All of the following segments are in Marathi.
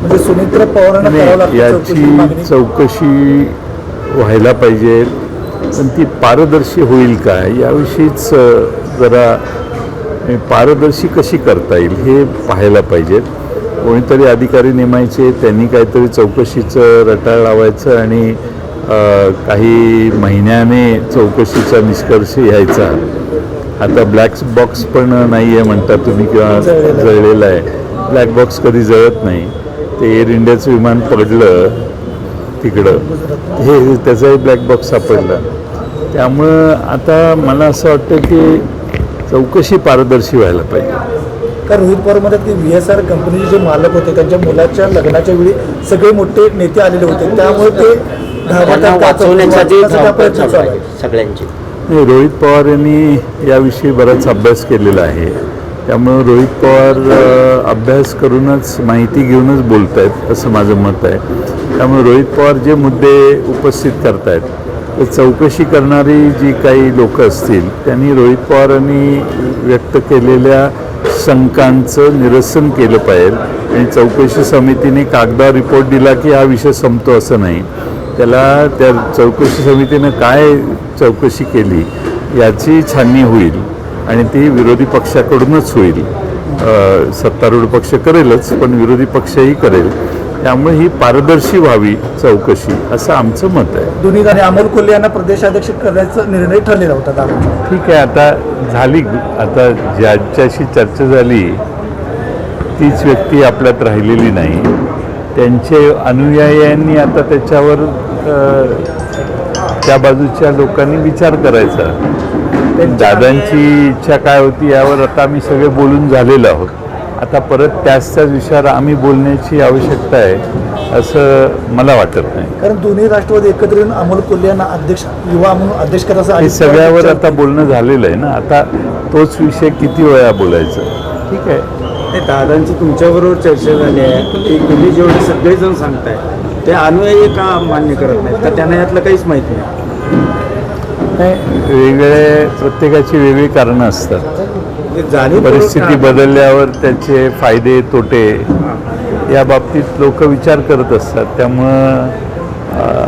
म्हणजे सुनेत्र पवारांना करावं लागतं याची चौकशी व्हायला पाहिजे, पण ती पारदर्शी होईल का याविषयीच जरा पारदर्शी कशी करता येईल हे पाहायला पाहिजेत. कोणीतरी अधिकारी नेमायचे, त्यांनी काहीतरी चौकशीचं रटाळ लावायचं आणि काही महिन्याने चौकशीचा निष्कर्ष यायचा. आता ब्लॅक बॉक्स पण नाही आहे म्हणता तुम्ही, किंवा जळलेला आहे. ब्लॅक बॉक्स कधी जळत नाही. ते एअर इंडियाचं विमान पडलं तिकडं, हे त्याचाही ब्लॅक बॉक्स सापडला. त्यामुळं आता मला असं वाटतं की चौकशी पारदर्शी व्हायला पाहिजे. कारण रोहित पवार म्हणतात की VSR कंपनीचे जे मालक होते त्यांच्या मुलाच्या लग्नाच्या वेळी सगळे मोठे नेते आलेले होते, त्यामुळे ते सगळ्यांची. रोहित पवार यांनी याविषयी बराच अभ्यास केलेला आहे. त्यामुळं रोहित पवार अभ्यास करूनच, माहिती घेऊनच बोलत आहेत असं माझं मत आहे. त्यामुळे रोहित पवार जे मुद्दे उपस्थित करत आहेत ते चौकशी करणारी जी काही लोक असतील त्यांनी रोहित पवारांनी व्यक्त केलेल्या शंकांचं निरसन केलं पाहिजे. आणि चौकशी समितीने कागदावर रिपोर्ट दिला की हा विषय संपतो असं नाही. त्याला त्या चौकशी समितीनं काय चौकशी केली याची छाननी होईल आणि ती विरोधी पक्षाकडूनच होईल. सत्तारूढ पक्ष करेलच, पण विरोधी पक्षही करेल. त्यामुळे ही पारदर्शी व्हावी चौकशी, असं आमचं मत आहे. दोन्ही आणि अमोल कोल्हे यांना प्रदेशाध्यक्ष करण्याचा निर्णय ठरलेला होता. ठीक आहे, आता झाली. आता ज्याच्याशी चर्चा झाली तीच व्यक्ती आपल्यात राहिलेली नाही. त्यांचे अनुयायांनी आता त्याच्यावर त्या बाजूच्या लोकांनी विचार करायचा. दादांची इच्छा काय होती यावर आता आम्ही सगळे बोलून झालेलो आहोत. आता परत त्याच विषयावर आम्ही बोलण्याची आवश्यकता आहे असं मला वाटत नाही. कारण दोन्ही राष्ट्रवादी एकत्र येऊन अमोल कोल्हे यांना अध्यक्ष, युवा म्हणून अध्यक्ष करायचं हे सगळ्यावर आता बोलणं झालेलं आहे ना. आता तोच विषय किती वेळा बोलायचं. ठीक आहे, दादांची तुमच्याबरोबर चर्चा झाली आहे की तुम्ही जेवढे सगळेजण सांगताय ते अनुयायी का मान्य करत नाहीत, का त्यांना यातलं काहीच माहीत नाही? वेगळे प्रत्येकाची वेगळी कारणं असतात. परिस्थिती बदलल्यावर त्याचे फायदे तोटे या बाबतीत लोक विचार करत असतात. त्यामुळं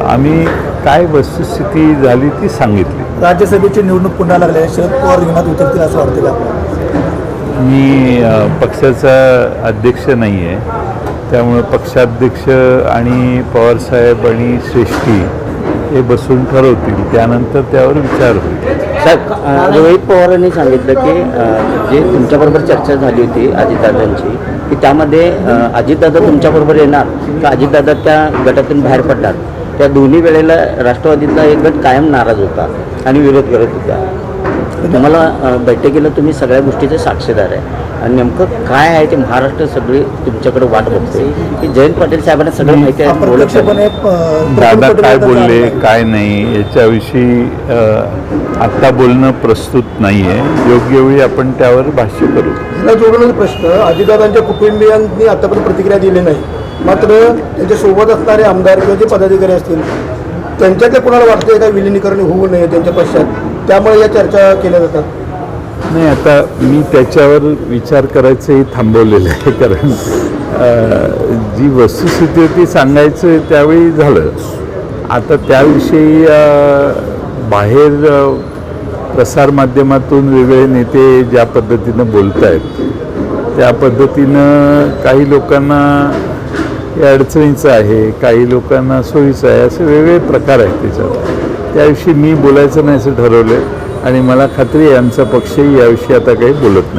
आम्ही काय वस्तुस्थिती झाली ती सांगितली. राज्यसभेची निवडणूक पुन्हा लागल्या, शरद पवार रिंगणात उतरतील असं वाटतं का? मी पक्षाचा अध्यक्ष नाही आहे. त्यामुळं पक्षाध्यक्ष आणि पवारसाहेब आणि श्रेष्ठी हे बसून ठरवतील, त्यानंतर त्यावर विचार होईल. साहेब, रोहित पवारांनी सांगितलं की जे तुमच्याबरोबर चर्चा झाली होती अजितदादांची, की त्यामध्ये अजितदादा तुमच्याबरोबर येणार का अजितदादा त्या गटातून बाहेर पडणार. त्या दोन्ही वेळेला राष्ट्रवादीतला एक गट कायम नाराज होता आणि विरोध करत होता. तुम्हाला बैठकीला तुम्ही सगळ्या गोष्टीचे साक्षीदार आहे आणि नेमकं काय आहे ते महाराष्ट्र सगळे तुमच्याकडे वाट बघते की जयंत पाटील साहेबांना सगळं माहिती आहे. दादा काय बोलले काय नाही याच्याविषयी आत्ता बोलणं प्रस्तुत नाही आहे. योग्य वेळी आपण त्यावर भाष्य करू. ह्याला जोडून प्रश्न, अजितदादांच्या कुटुंबियांनी आतापर्यंत प्रतिक्रिया दिली नाही, मात्र त्यांच्या सोबत असणारे आमदार किंवा जे पदाधिकारी असतील त्यांच्यातल्या कोणाला वाटतं काय विलिनीकरण होऊ नये त्यांच्या पश्चात, त्यामुळे या चर्चा केल्या जातात? नाही, आता मी त्याच्यावर विचार करायचंही थांबवलेलं आहे. कारण जी वस्तुस्थिती होती सांगायचं त्यावेळी झालं. आता त्याविषयी बाहेर प्रसारमाध्यमातून वेगळे नेते ज्या पद्धतीनं बोलत आहेत त्या पद्धतीनं काही लोकांना हे अडचणीचं आहे, काही लोकांना सोयीचं आहे, असे वेगळे प्रकार आहेत त्याच्यात. त्याविषयी मी बोलायचं नाही असं ठरवलं आणि मला खात्री आहे आमचा पक्षही याविषयी आता काही बोलत नाही.